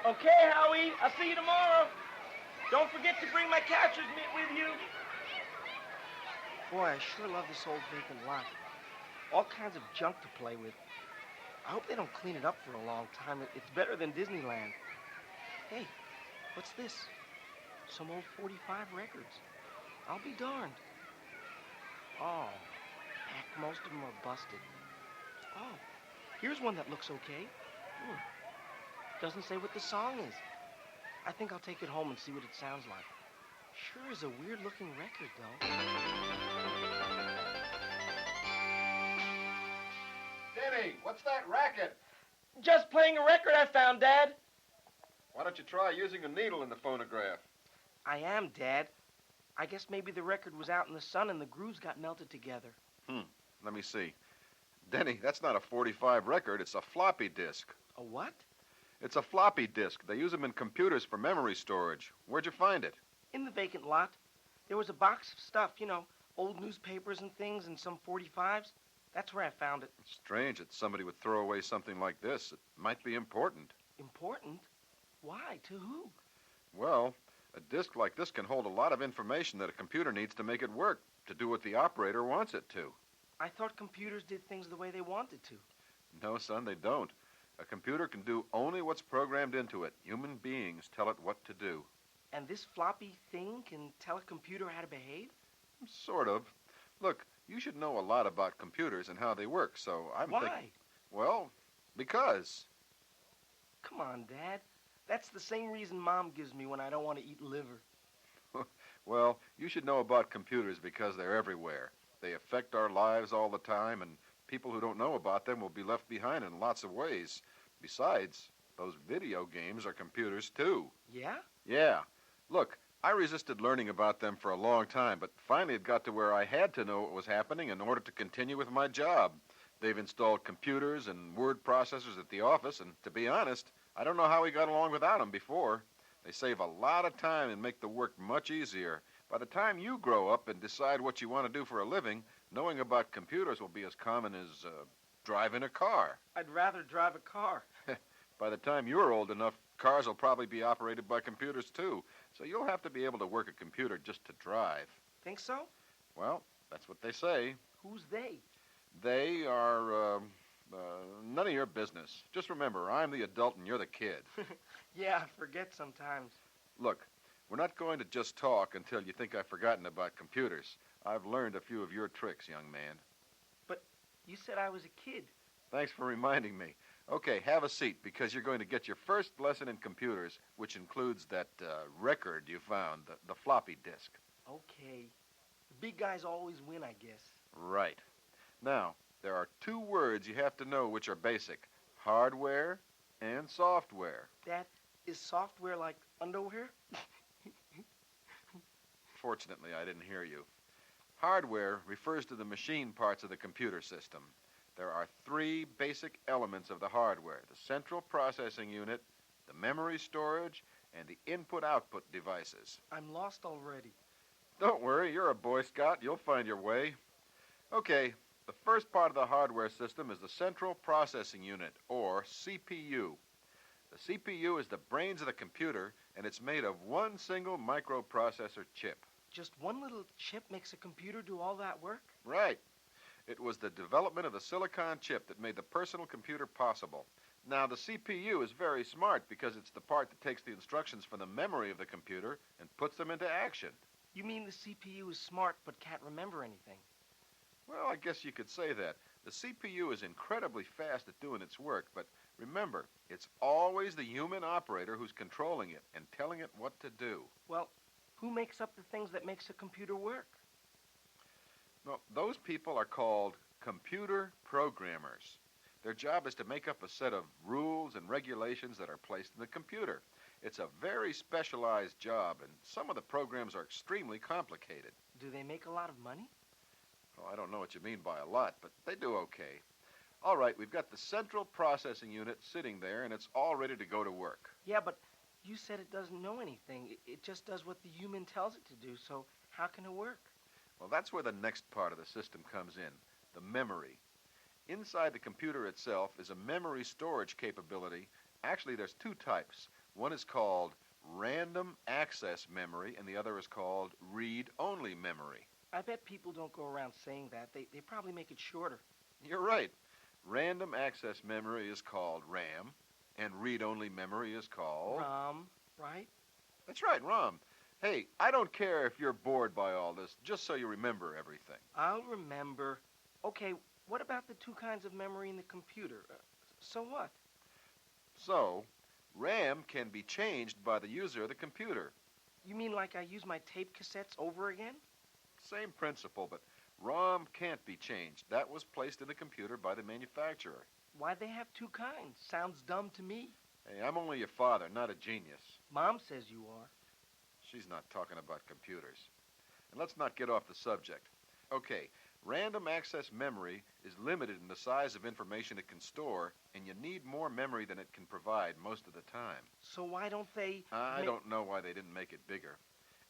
Okay, Howie. I'll see you tomorrow. Don't forget to bring my catcher's mitt with you. Boy, I sure love this old vacant lot. All kinds of junk to play with. I hope they don't clean it up for a long time. It's better than Disneyland. Hey, what's this? Some old 45 records. I'll be darned. Oh, heck, most of them are busted. Oh, here's one that looks okay. Doesn't say what the song is. I think I'll take it home and see what it sounds like. Sure is a weird-looking record, though. Denny, what's that racket? Just playing a record I found, Dad. Why don't you try using a needle in the phonograph? I am, Dad. I guess maybe the record was out in the sun and the grooves got melted together. Let me see. Denny, that's not a 45 record. It's a floppy disk. A what? It's a floppy disk. They use them in computers for memory storage. Where'd you find it? In the vacant lot. There was a box of stuff, old newspapers and things and some 45s. That's where I found it. It's strange that somebody would throw away something like this. It might be important. Important? Why? To who? Well, a disk like this can hold a lot of information that a computer needs to make it work, to do what the operator wants it to. I thought computers did things the way they wanted to. No, son, they don't. A computer can do only what's programmed into it. Human beings tell it what to do. And this floppy thing can tell a computer how to behave? Sort of. Look, you should know a lot about computers and how they work, so I'm thinking... Why? Well, because... Come on, Dad. That's the same reason Mom gives me when I don't want to eat liver. Well, you should know about computers because they're everywhere. They affect our lives all the time, and people who don't know about them will be left behind in lots of ways. Besides, those video games are computers, too. Yeah? Yeah. Look, I resisted learning about them for a long time, but finally it got to where I had to know what was happening in order to continue with my job. They've installed computers and word processors at the office, and to be honest, I don't know how we got along without them before. They save a lot of time and make the work much easier. By the time you grow up and decide what you want to do for a living, knowing about computers will be as common as driving a car. I'd rather drive a car. By the time you're old enough, cars will probably be operated by computers, too. So you'll have to be able to work a computer just to drive. Think so? Well, that's what they say. Who's they? They are, none of your business. Just remember, I'm the adult and you're the kid. Yeah, I forget sometimes. Look, we're not going to just talk until you think I've forgotten about computers. I've learned a few of your tricks, young man. But you said I was a kid. Thanks for reminding me. Okay, have a seat, because you're going to get your first lesson in computers, which includes that record you found, the floppy disk. Okay. The big guys always win, I guess. Right. Now, there are two words you have to know which are basic: hardware and software. Dad, is software like underwear? Fortunately, I didn't hear you. Hardware refers to the machine parts of the computer system. There are three basic elements of the hardware: the central processing unit, the memory storage, and the input-output devices. I'm lost already. Don't worry, you're a Boy Scout. You'll find your way. Okay, the first part of the hardware system is the central processing unit, or CPU. The CPU is the brains of the computer, and it's made of one single microprocessor chip. Just one little chip makes a computer do all that work? Right. It was the development of the silicon chip that made the personal computer possible. Now, the CPU is very smart because it's the part that takes the instructions from the memory of the computer and puts them into action. You mean the CPU is smart but can't remember anything? Well, I guess you could say that. The CPU is incredibly fast at doing its work, but remember, it's always the human operator who's controlling it and telling it what to do. Well, who makes up the things that makes a computer work? No, those people are called computer programmers. Their job is to make up a set of rules and regulations that are placed in the computer. It's a very specialized job, and some of the programs are extremely complicated. Do they make a lot of money? Well, I don't know what you mean by a lot, but they do okay. All right, we've got the central processing unit sitting there, and it's all ready to go to work. Yeah, but you said it doesn't know anything. It just does what the human tells it to do, so how can it work? Well, that's where the next part of the system comes in, the memory. Inside the computer itself is a memory storage capability. Actually, there's two types. One is called random access memory, and the other is called read-only memory. I bet people don't go around saying that. They probably make it shorter. You're right. Random access memory is called RAM, and read-only memory is called... ROM, right? That's right, ROM. Hey, I don't care if you're bored by all this, just so you remember everything. I'll remember. Okay, what about the two kinds of memory in the computer? So what? So, RAM can be changed by the user of the computer. You mean like I use my tape cassettes over again? Same principle, but ROM can't be changed. That was placed in the computer by the manufacturer. Why'd they have two kinds? Sounds dumb to me. Hey, I'm only your father, not a genius. Mom says you are. She's not talking about computers. And let's not get off the subject. Okay, random access memory is limited in the size of information it can store, and you need more memory than it can provide most of the time. So why don't they... I don't know why they didn't make it bigger.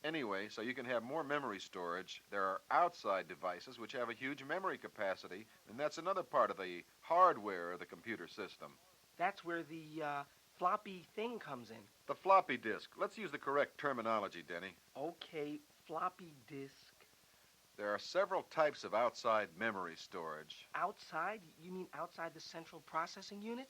Anyway, so you can have more memory storage, there are outside devices which have a huge memory capacity, and that's another part of the hardware of the computer system. That's where the floppy thing comes in. The floppy disk. Let's use the correct terminology, Denny. Okay, floppy disk. There are several types of outside memory storage. Outside? You mean outside the central processing unit?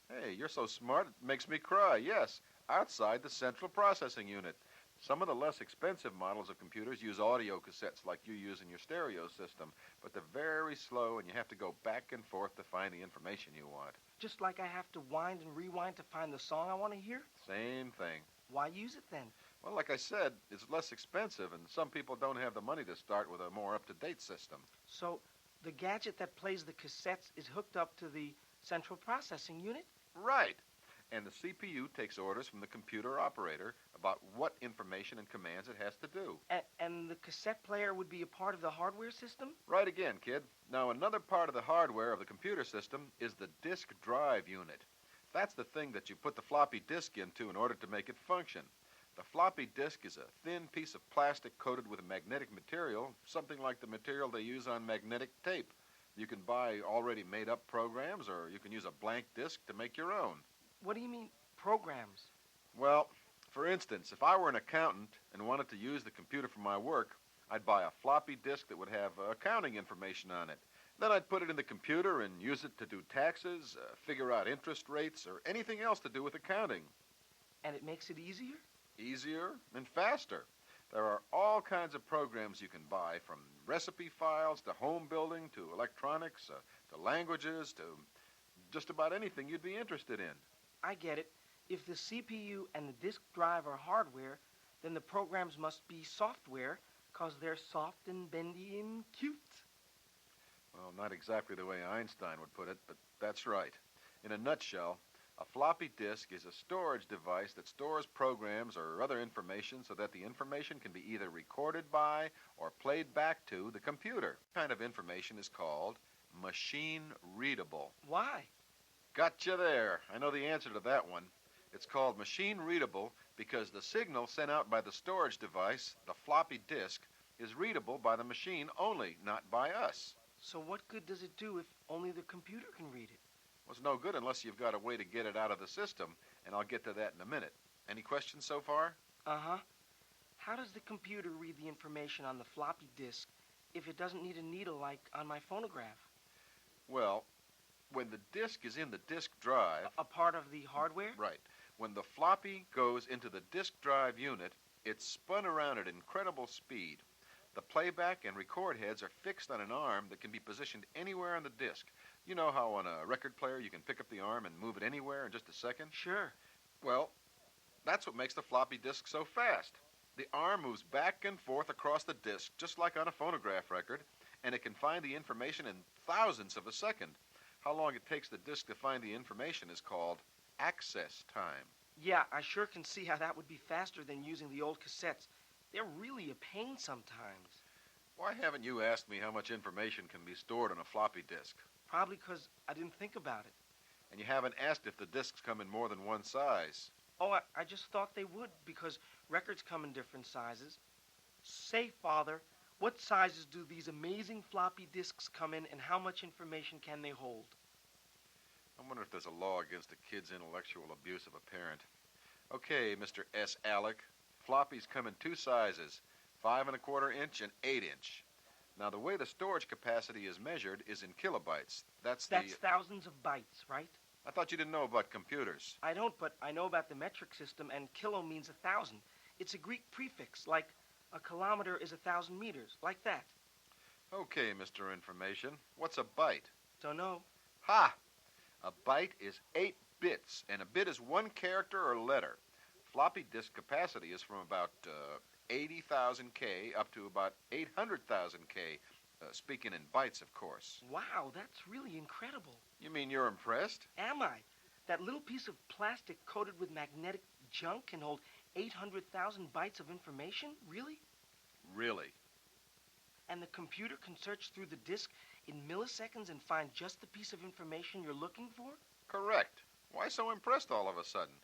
Hey, you're so smart, it makes me cry. Yes, outside the central processing unit. Some of the less expensive models of computers use audio cassettes like you use in your stereo system, but they're very slow and you have to go back and forth to find the information you want. Just like I have to wind and rewind to find the song I want to hear? Same thing. Why use it then? Well, like I said, it's less expensive, and some people don't have the money to start with a more up-to-date system. So the gadget that plays the cassettes is hooked up to the central processing unit? Right. And the CPU takes orders from the computer operator about what information and commands it has to do. And the cassette player would be a part of the hardware system? Right again, kid. Now, another part of the hardware of the computer system is the disk drive unit. That's the thing that you put the floppy disk into in order to make it function. The floppy disk is a thin piece of plastic coated with a magnetic material, something like the material they use on magnetic tape. You can buy already made-up programs, or you can use a blank disk to make your own. What do you mean, programs? Well, for instance, if I were an accountant and wanted to use the computer for my work, I'd buy a floppy disk that would have accounting information on it. Then I'd put it in the computer and use it to do taxes, figure out interest rates, or anything else to do with accounting. And it makes it easier? Easier and faster. There are all kinds of programs you can buy, from recipe files to home building to electronics to languages to just about anything you'd be interested in. I get it. If the CPU and the disk drive are hardware, then the programs must be software, 'cause they're soft and bendy and cute. Well, not exactly the way Einstein would put it, but that's right. In a nutshell, a floppy disk is a storage device that stores programs or other information so that the information can be either recorded by or played back to the computer. This kind of information is called machine readable. Why? Gotcha there. I know the answer to that one. It's called machine readable because the signal sent out by the storage device, the floppy disk, is readable by the machine only, not by us. So what good does it do if only the computer can read it? Well, it's no good unless you've got a way to get it out of the system, and I'll get to that in a minute. Any questions so far? Uh-huh. How does the computer read the information on the floppy disk if it doesn't need a needle like on my phonograph? Well, when the disk is in the disk drive... A part of the hardware? Right. When the floppy goes into the disk drive unit, it's spun around at incredible speed. The playback and record heads are fixed on an arm that can be positioned anywhere on the disk. You know how on a record player you can pick up the arm and move it anywhere in just a second? Sure. Well, that's what makes the floppy disk so fast. The arm moves back and forth across the disk, just like on a phonograph record, and it can find the information in thousandths of a second. How long it takes the disk to find the information is called access time. Yeah, I sure can see how that would be faster than using the old cassettes. They're really a pain sometimes. Why haven't you asked me how much information can be stored on a floppy disk? Probably because I didn't think about it. And you haven't asked if the disks come in more than one size. Oh, I just thought they would, because records come in different sizes. Say, Father, what sizes do these amazing floppy disks come in, and how much information can they hold? I wonder if there's a law against a kid's intellectual abuse of a parent. Okay, Mr. S. Alec. Floppies come in two sizes, 5¼ inch and 8 inch. Now, the way the storage capacity is measured is in kilobytes. That's thousands of bytes, right? I thought you didn't know about computers. I don't, but I know about the metric system, and kilo means 1,000. It's a Greek prefix, like a kilometer is 1,000 meters, like that. Okay, Mr. Information. What's a byte? Don't know. Ha! A byte is 8 bits, and a bit is one character or letter. Floppy disk capacity is from about 80,000 K up to about 800,000 K, speaking in bytes, of course. Wow, that's really incredible. You mean you're impressed? Am I? That little piece of plastic coated with magnetic junk can hold 800,000 bytes of information? Really? Really. And the computer can search through the disk in milliseconds and find just the piece of information you're looking for? Correct. Why so impressed all of a sudden?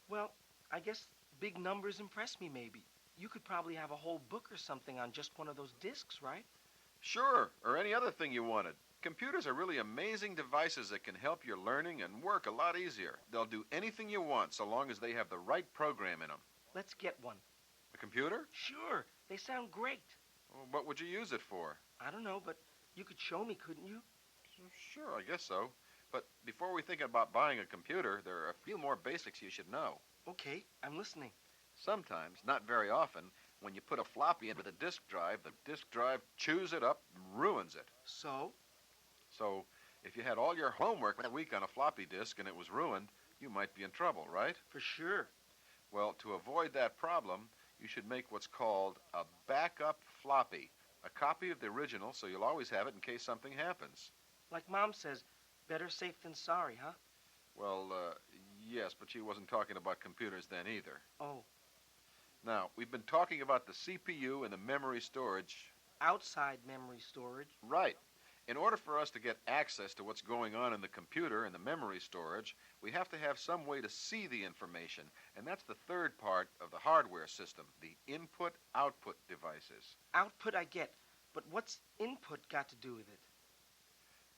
Well, I guess big numbers impress me, maybe. You could probably have a whole book or something on just one of those disks, right? Sure, or any other thing you wanted. Computers are really amazing devices that can help your learning and work a lot easier. They'll do anything you want so long as they have the right program in them. Let's get one. A computer? Sure. They sound great. Well, what would you use it for? I don't know, but you could show me, couldn't you? Sure, I guess so. But before we think about buying a computer, there are a few more basics you should know. Okay, I'm listening. Sometimes, not very often, when you put a floppy into the disk drive chews it up and ruins it. So? So, if you had all your homework that week on a floppy disk and it was ruined, you might be in trouble, right? For sure. Well, to avoid that problem, you should make what's called a backup floppy, a copy of the original so you'll always have it in case something happens. Like Mom says, better safe than sorry, huh? Well, yes, but she wasn't talking about computers then either. Oh. Now, we've been talking about the CPU and the memory storage. Outside memory storage. Right. In order for us to get access to what's going on in the computer and the memory storage, we have to have some way to see the information, and that's the third part of the hardware system, the input-output devices. Output I get, but what's input got to do with it?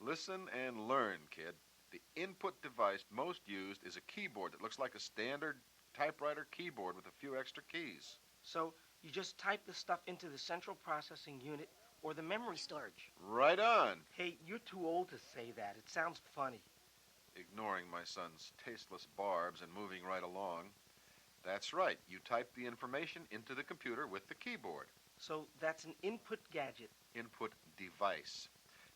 Listen and learn, kid. The input device most used is a keyboard that looks like a standard typewriter keyboard with a few extra keys. So you just type the stuff into the central processing unit or the memory storage. Right on. Hey, you're too old to say that. It sounds funny. Ignoring my son's tasteless barbs and moving right along. That's right. You type the information into the computer with the keyboard. So that's an input gadget. Input device.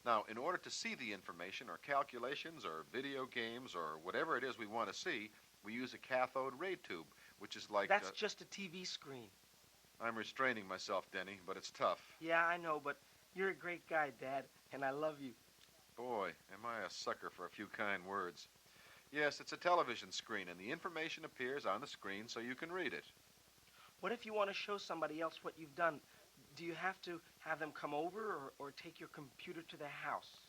Now, in order to see the information or calculations or video games or whatever it is we want to see, we use a cathode ray tube, which is like... That's just a TV screen. I'm restraining myself, Denny, but it's tough. Yeah, I know, but you're a great guy, Dad, and I love you. Boy, am I a sucker for a few kind words. Yes, it's a television screen, and the information appears on the screen so you can read it. What if you want to show somebody else what you've done? Do you have to have them come over or take your computer to their house?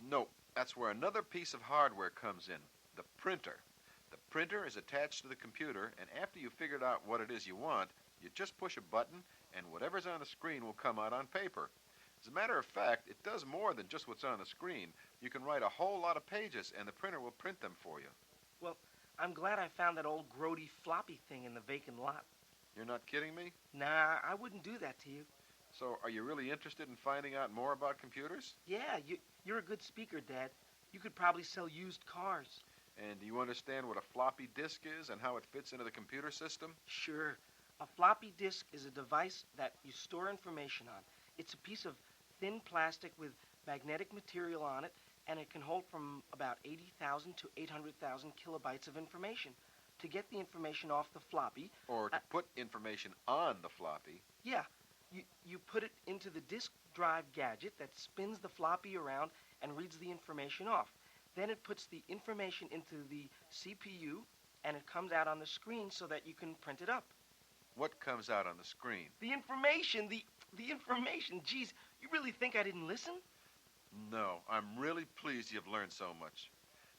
No, that's where another piece of hardware comes in, the printer. The printer is attached to the computer, and after you've figured out what it is you want, you just push a button, and whatever's on the screen will come out on paper. As a matter of fact, it does more than just what's on the screen. You can write a whole lot of pages, and the printer will print them for you. Well, I'm glad I found that old grody floppy thing in the vacant lot. You're not kidding me? Nah, I wouldn't do that to you. So, are you really interested in finding out more about computers? Yeah, you're a good speaker, Dad. You could probably sell used cars. And do you understand what a floppy disk is and how it fits into the computer system? Sure. A floppy disk is a device that you store information on. It's a piece of thin plastic with magnetic material on it, and it can hold from about 80,000 to 800,000 kilobytes of information. To get the information off the floppy... Or to put information on the floppy. Yeah. You put it into the disk drive gadget that spins the floppy around and reads the information off. Then it puts the information into the CPU, and it comes out on the screen so that you can print it up. What comes out on the screen? The information, the information. Geez, you really think I didn't listen? No, I'm really pleased you've learned so much.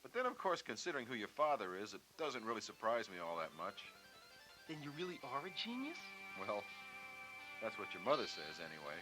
But then, of course, considering who your father is, it doesn't really surprise me all that much. Then you really are a genius? Well, that's what your mother says, anyway.